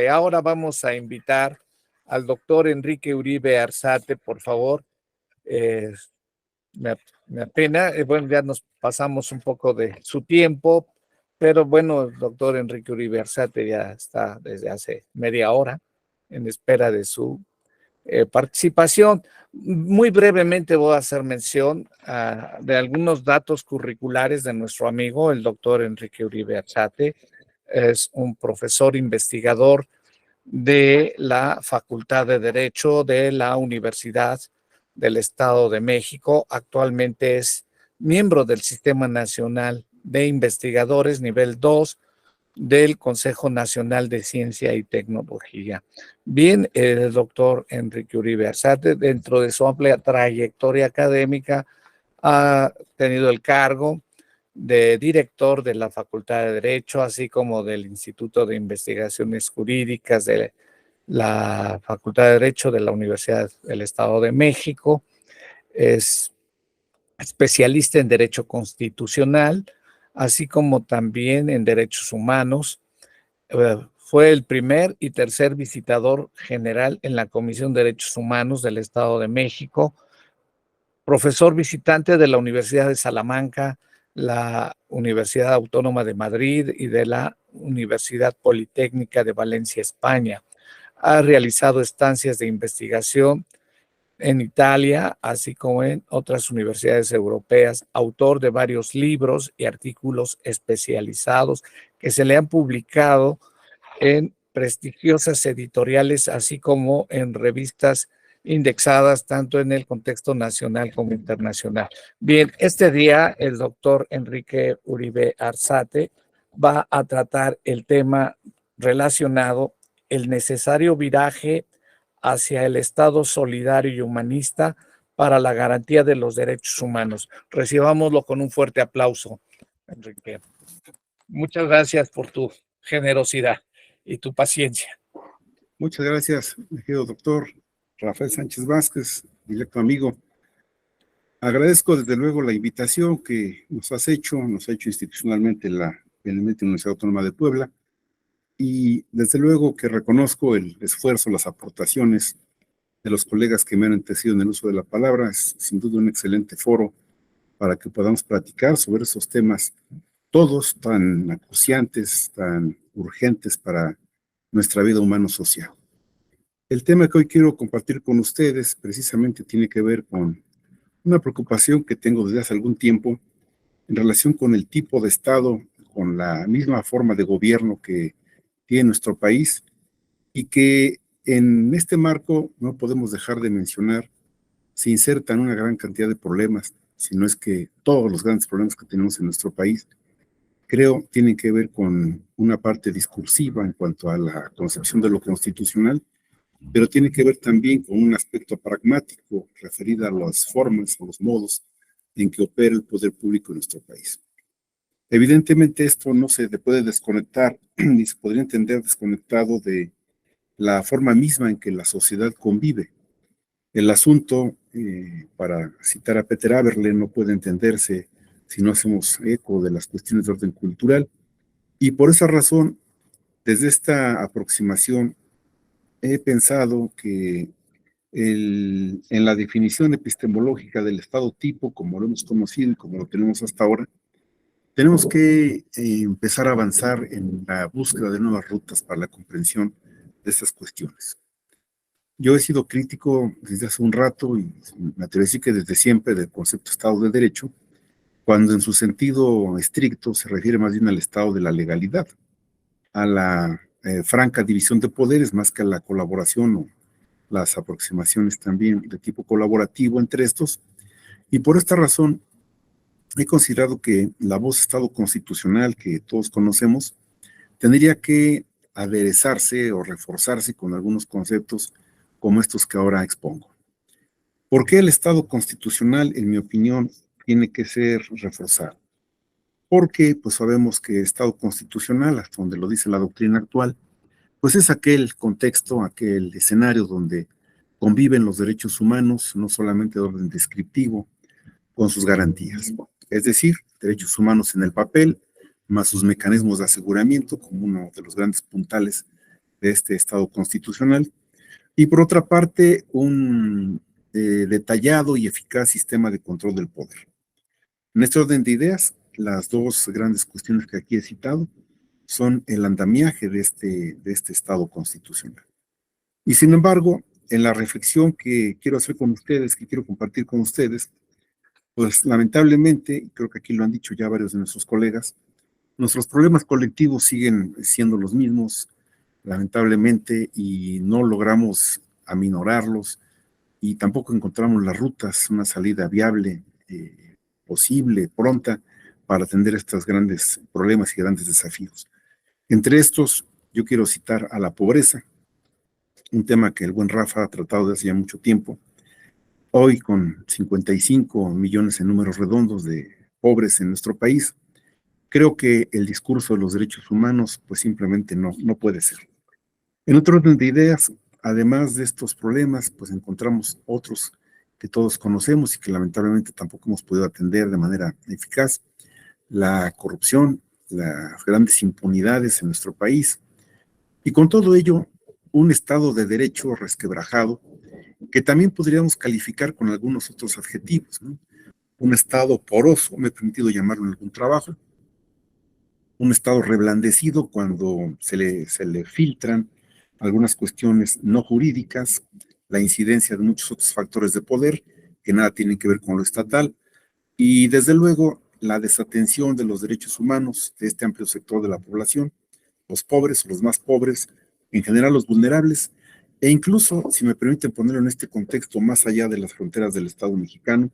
Ahora vamos a invitar al doctor Enrique Uribe Arzate, por favor. Eh, me, me apena, bueno, ya nos pasamos un poco de su tiempo, pero bueno, el doctor Enrique Uribe Arzate ya está desde hace media hora en espera de su participación. Muy brevemente voy a hacer mención de algunos datos curriculares de nuestro amigo, el doctor Enrique Uribe Arzate. Es un profesor investigador de la Facultad de Derecho de la Universidad del Estado de México. Actualmente es miembro del Sistema Nacional de Investigadores nivel 2 del Consejo Nacional de Ciencia y Tecnología. Bien, el doctor Enrique Uribe Arzate, dentro de su amplia trayectoria académica, ha tenido el cargo de director de la Facultad de Derecho, así como del Instituto de Investigaciones Jurídicas de la Facultad de Derecho de la Universidad del Estado de México. Es especialista en Derecho Constitucional, así como también en Derechos Humanos. Fue el primer y tercer visitador general en la Comisión de Derechos Humanos del Estado de México, profesor visitante de la Universidad de Salamanca, la Universidad Autónoma de Madrid y de la Universidad Politécnica de Valencia, España. Ha realizado estancias de investigación en Italia, así como en otras universidades europeas, autor de varios libros y artículos especializados que se le han publicado en prestigiosas editoriales, así como en revistas indexadas tanto en el contexto nacional como internacional. Bien, este día el doctor Enrique Uribe Arzate va a tratar el tema relacionado el necesario viraje hacia el Estado solidario y humanista para la garantía de los derechos humanos. Recibámoslo con un fuerte aplauso, Enrique. Muchas gracias por tu generosidad y tu paciencia. Muchas gracias, mi querido doctor Rafael Sánchez Vázquez, directo amigo. Agradezco desde luego la invitación que nos ha hecho institucionalmente la Universidad Autónoma de Puebla, y desde luego que reconozco el esfuerzo, las aportaciones de los colegas que me han antecedido en el uso de la palabra. Es sin duda un excelente foro para que podamos platicar sobre esos temas, todos tan acuciantes, tan urgentes para nuestra vida humano-social. El tema que hoy quiero compartir con ustedes precisamente tiene que ver con una preocupación que tengo desde hace algún tiempo en relación con el tipo de Estado, con la misma forma de gobierno que tiene nuestro país, y que en este marco no podemos dejar de mencionar, se insertan una gran cantidad de problemas, si no es que todos los grandes problemas que tenemos en nuestro país, creo, tienen que ver con una parte discursiva en cuanto a la concepción de lo constitucional, pero tiene que ver también con un aspecto pragmático referido a las formas, a los modos en que opera el poder público en nuestro país. Evidentemente esto no se puede desconectar, ni se podría entender desconectado de la forma misma en que la sociedad convive. El asunto, para citar a Peter Aberle, no puede entenderse si no hacemos eco de las cuestiones de orden cultural, y por esa razón, desde esta aproximación, he pensado que en la definición epistemológica del Estado tipo, como lo hemos conocido y como lo tenemos hasta ahora, tenemos que empezar a avanzar en la búsqueda de nuevas rutas para la comprensión de estas cuestiones. Yo he sido crítico desde hace un rato, y me atrevo a decir que desde siempre, del concepto de Estado de Derecho, cuando en su sentido estricto se refiere más bien al Estado de la legalidad, a la franca división de poderes, más que a la colaboración o las aproximaciones también de tipo colaborativo entre estos. Y por esta razón he considerado que la voz Estado constitucional que todos conocemos tendría que aderezarse o reforzarse con algunos conceptos como estos que ahora expongo. ¿Por qué el Estado constitucional, en mi opinión, tiene que ser reforzado? Porque pues sabemos que Estado constitucional, hasta donde lo dice la doctrina actual, pues es aquel contexto, aquel escenario donde conviven los derechos humanos, no solamente de orden descriptivo, con sus garantías. Es decir, derechos humanos en el papel, más sus mecanismos de aseguramiento, como uno de los grandes puntales de este Estado constitucional, y por otra parte, un detallado y eficaz sistema de control del poder. En este orden de ideas, las dos grandes cuestiones que aquí he citado son el andamiaje de este Estado constitucional. Y sin embargo, en la reflexión que quiero hacer con ustedes, que quiero compartir con ustedes, pues lamentablemente, creo que aquí lo han dicho ya varios de nuestros colegas, nuestros problemas colectivos siguen siendo los mismos, lamentablemente, y no logramos aminorarlos y tampoco encontramos las rutas, una salida viable, posible, pronta, para atender estos grandes problemas y grandes desafíos. Entre estos, yo quiero citar a la pobreza, un tema que el buen Rafa ha tratado desde hace ya mucho tiempo. Hoy, con 55 millones en números redondos de pobres en nuestro país, creo que el discurso de los derechos humanos, pues simplemente no puede ser. En otro orden de ideas, además de estos problemas, pues encontramos otros que todos conocemos y que lamentablemente tampoco hemos podido atender de manera eficaz: la corrupción, las grandes impunidades en nuestro país, y con todo ello, un Estado de Derecho resquebrajado, que también podríamos calificar con algunos otros adjetivos, ¿no? Un Estado poroso, me he permitido llamarlo en algún trabajo, un Estado reblandecido cuando se le filtran algunas cuestiones no jurídicas, la incidencia de muchos otros factores de poder que nada tienen que ver con lo estatal, y desde luego la desatención de los derechos humanos de este amplio sector de la población, los pobres o los más pobres, en general los vulnerables, e incluso, si me permiten ponerlo en este contexto más allá de las fronteras del Estado mexicano,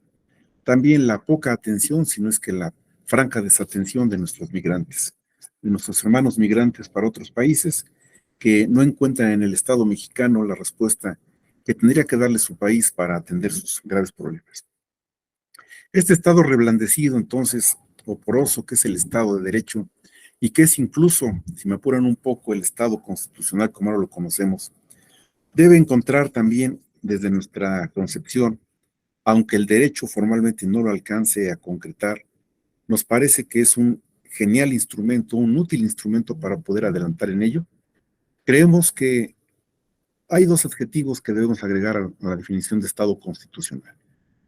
también la poca atención, si no es que la franca desatención de nuestros migrantes, de nuestros hermanos migrantes para otros países, que no encuentran en el Estado mexicano la respuesta que tendría que darle su país para atender sus graves problemas. Este Estado reblandecido, entonces, o poroso, que es el Estado de Derecho, y que es incluso, si me apuran un poco, el Estado constitucional como ahora lo conocemos, debe encontrar también, desde nuestra concepción, aunque el derecho formalmente no lo alcance a concretar, nos parece que es un genial instrumento, un útil instrumento para poder adelantar en ello. Creemos que hay dos adjetivos que debemos agregar a la definición de Estado constitucional: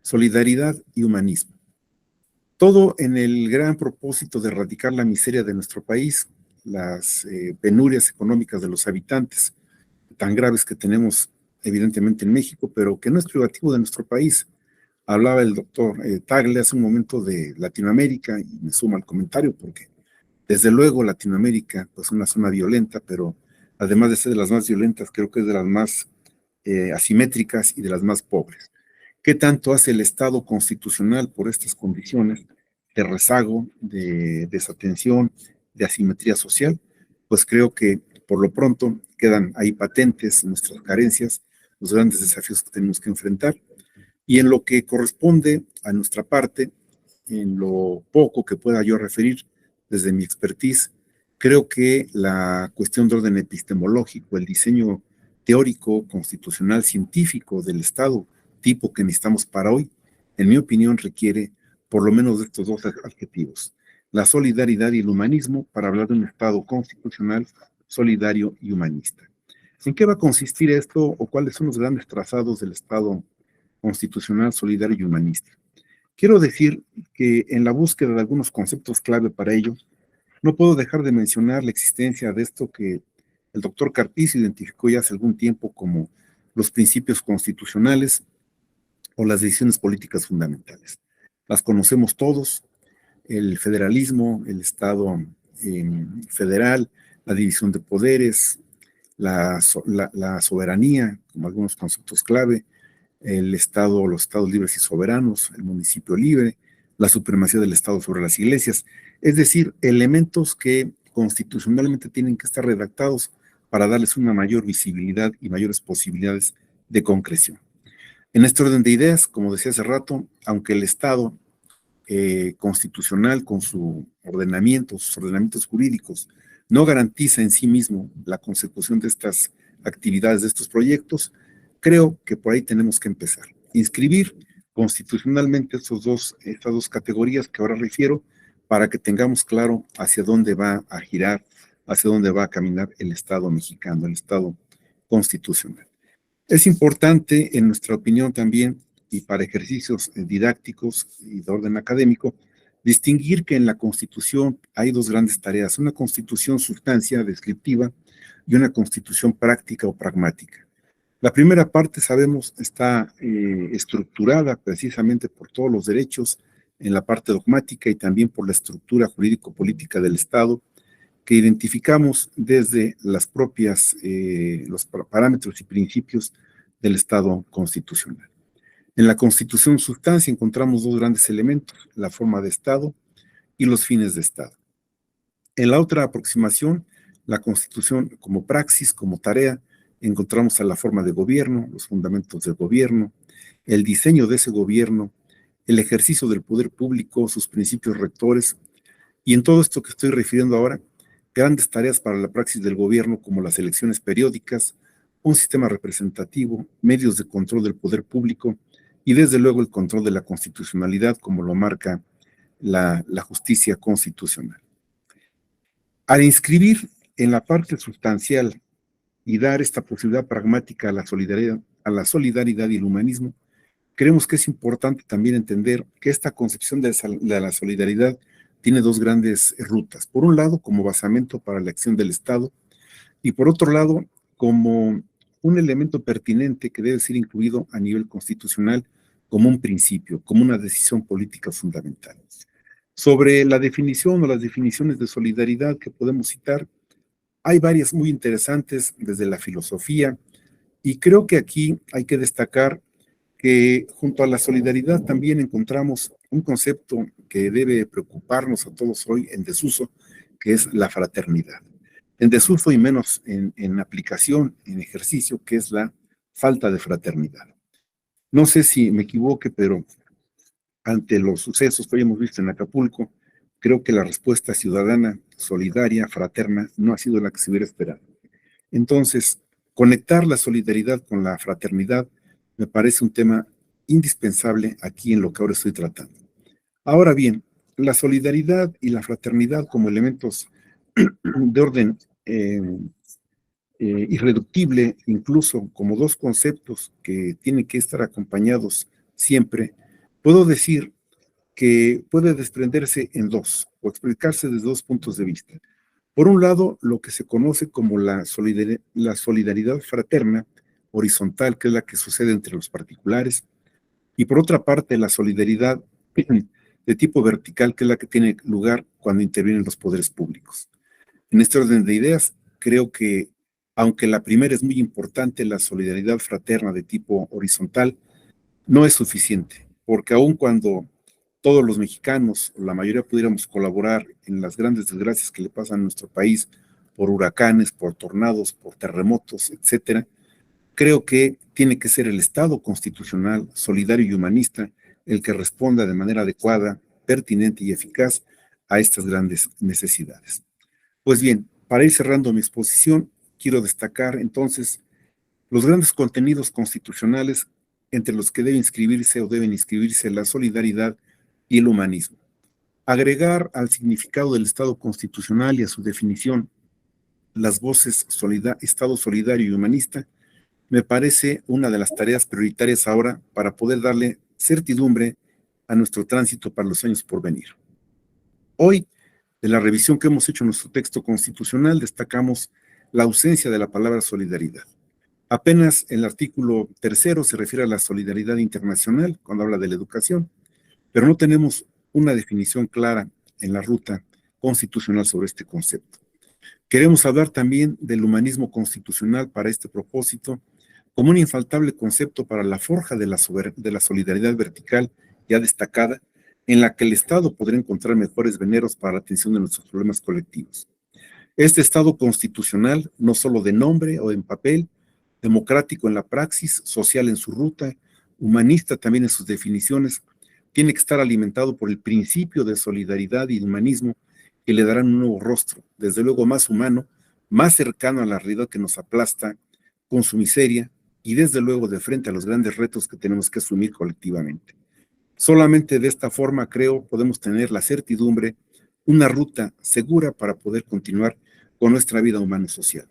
solidaridad y humanismo. Todo en el gran propósito de erradicar la miseria de nuestro país, las penurias económicas de los habitantes, tan graves que tenemos evidentemente en México, pero que no es privativo de nuestro país. Hablaba el doctor Tagle hace un momento de Latinoamérica, y me sumo al comentario porque desde luego Latinoamérica pues es una zona violenta, pero además de ser de las más violentas, creo que es de las más asimétricas y de las más pobres. ¿Qué tanto hace el Estado constitucional por estas condiciones de rezago, de desatención, de asimetría social? Pues creo que por lo pronto quedan ahí patentes nuestras carencias, los grandes desafíos que tenemos que enfrentar. Y en lo que corresponde a nuestra parte, en lo poco que pueda yo referir desde mi expertise, creo que la cuestión de orden epistemológico, el diseño teórico, constitucional, científico del Estado tipo que necesitamos para hoy, en mi opinión requiere por lo menos de estos dos adjetivos: la solidaridad y el humanismo, para hablar de un Estado constitucional, solidario y humanista. ¿En qué va a consistir esto o cuáles son los grandes trazados del Estado constitucional, solidario y humanista? Quiero decir que en la búsqueda de algunos conceptos clave para ello, no puedo dejar de mencionar la existencia de esto que el doctor Carpizo identificó ya hace algún tiempo como los principios constitucionales o las decisiones políticas fundamentales. Las conocemos todos: el federalismo, el Estado federal, la división de poderes, la soberanía, como algunos conceptos clave, el Estado, los Estados libres y soberanos, el municipio libre, la supremacía del Estado sobre las iglesias, es decir, elementos que constitucionalmente tienen que estar redactados para darles una mayor visibilidad y mayores posibilidades de concreción. En este orden de ideas, como decía hace rato, aunque el Estado constitucional con su ordenamiento, sus ordenamientos jurídicos, no garantiza en sí mismo la consecución de estas actividades, de estos proyectos, creo que por ahí tenemos que empezar. Inscribir constitucionalmente estas dos categorías que ahora refiero, para que tengamos claro hacia dónde va a girar hacia dónde va a caminar el Estado mexicano, el Estado constitucional. Es importante, en nuestra opinión también, y para ejercicios didácticos y de orden académico, distinguir que en la Constitución hay dos grandes tareas, una Constitución sustancia descriptiva y una Constitución práctica o pragmática. La primera parte, sabemos, está estructurada precisamente por todos los derechos en la parte dogmática y también por la estructura jurídico-política del Estado, que identificamos desde las propias, los parámetros y principios del Estado constitucional. En la Constitución sustancia encontramos dos grandes elementos, la forma de Estado y los fines de Estado. En la otra aproximación, la Constitución como praxis, como tarea, encontramos a la forma de gobierno, los fundamentos del gobierno, el diseño de ese gobierno, el ejercicio del poder público, sus principios rectores, y en todo esto que estoy refiriendo ahora, grandes tareas para la praxis del gobierno como las elecciones periódicas, un sistema representativo, medios de control del poder público y desde luego el control de la constitucionalidad como lo marca la justicia constitucional. Al inscribir en la parte sustancial y dar esta posibilidad pragmática a la solidaridad y el humanismo, creemos que es importante también entender que esta concepción de la solidaridad tiene dos grandes rutas. Por un lado, como basamento para la acción del Estado, y por otro lado, como un elemento pertinente que debe ser incluido a nivel constitucional como un principio, como una decisión política fundamental. Sobre la definición o las definiciones de solidaridad que podemos citar, hay varias muy interesantes desde la filosofía, y creo que aquí hay que destacar que junto a la solidaridad también encontramos un concepto que debe preocuparnos a todos hoy en desuso, que es la fraternidad. En desuso y menos en aplicación, en ejercicio, que es la falta de fraternidad. No sé si me equivoque, pero ante los sucesos que hoy hemos visto en Acapulco, creo que la respuesta ciudadana, solidaria, fraterna, no ha sido la que se hubiera esperado. Entonces, conectar la solidaridad con la fraternidad me parece un tema indispensable aquí en lo que ahora estoy tratando. Ahora bien, la solidaridad y la fraternidad como elementos de orden irreductible, incluso como dos conceptos que tienen que estar acompañados siempre, puedo decir que puede desprenderse en dos, o explicarse desde dos puntos de vista. Por un lado, lo que se conoce como la solidaridad fraterna, horizontal, que es la que sucede entre los particulares, y por otra parte, la solidaridad de tipo vertical, que es la que tiene lugar cuando intervienen los poderes públicos. En este orden de ideas, creo que, aunque la primera es muy importante, la solidaridad fraterna de tipo horizontal no es suficiente, porque aun cuando todos los mexicanos, o la mayoría, pudiéramos colaborar en las grandes desgracias que le pasan a nuestro país por huracanes, por tornados, por terremotos, etcétera, creo que tiene que ser el Estado constitucional, solidario y humanista el que responda de manera adecuada, pertinente y eficaz a estas grandes necesidades. Pues bien, para ir cerrando mi exposición, quiero destacar entonces los grandes contenidos constitucionales entre los que deben inscribirse la solidaridad y el humanismo. Agregar al significado del Estado constitucional y a su definición las voces Estado solidario y humanista me parece una de las tareas prioritarias ahora para poder darle certidumbre a nuestro tránsito para los años por venir. Hoy, de la revisión que hemos hecho en nuestro texto constitucional, destacamos la ausencia de la palabra solidaridad. Apenas el artículo 3 se refiere a la solidaridad internacional cuando habla de la educación, pero no tenemos una definición clara en la ruta constitucional sobre este concepto. Queremos hablar también del humanismo constitucional para este propósito, como un infaltable concepto para la forja de la solidaridad vertical ya destacada, en la que el Estado podrá encontrar mejores veneros para la atención de nuestros problemas colectivos. Este Estado constitucional, no solo de nombre o en papel, democrático en la praxis, social en su ruta, humanista también en sus definiciones, tiene que estar alimentado por el principio de solidaridad y humanismo que le darán un nuevo rostro, desde luego más humano, más cercano a la realidad que nos aplasta con su miseria y desde luego de frente a los grandes retos que tenemos que asumir colectivamente. Solamente de esta forma, creo, podemos tener la certidumbre, una ruta segura para poder continuar con nuestra vida humana y social.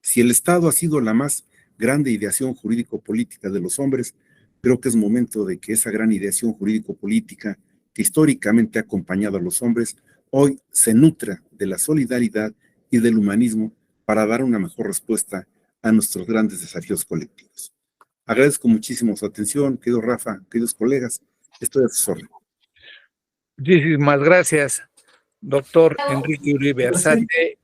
Si el Estado ha sido la más grande ideación jurídico-política de los hombres, creo que es momento de que esa gran ideación jurídico-política que históricamente ha acompañado a los hombres, hoy se nutra de la solidaridad y del humanismo para dar una mejor respuesta a nuestros grandes desafíos colectivos. Agradezco muchísimo su atención, querido Rafa, queridos colegas, estoy a sus órdenes. Muchísimas gracias, doctor Enrique Uribe Arzate.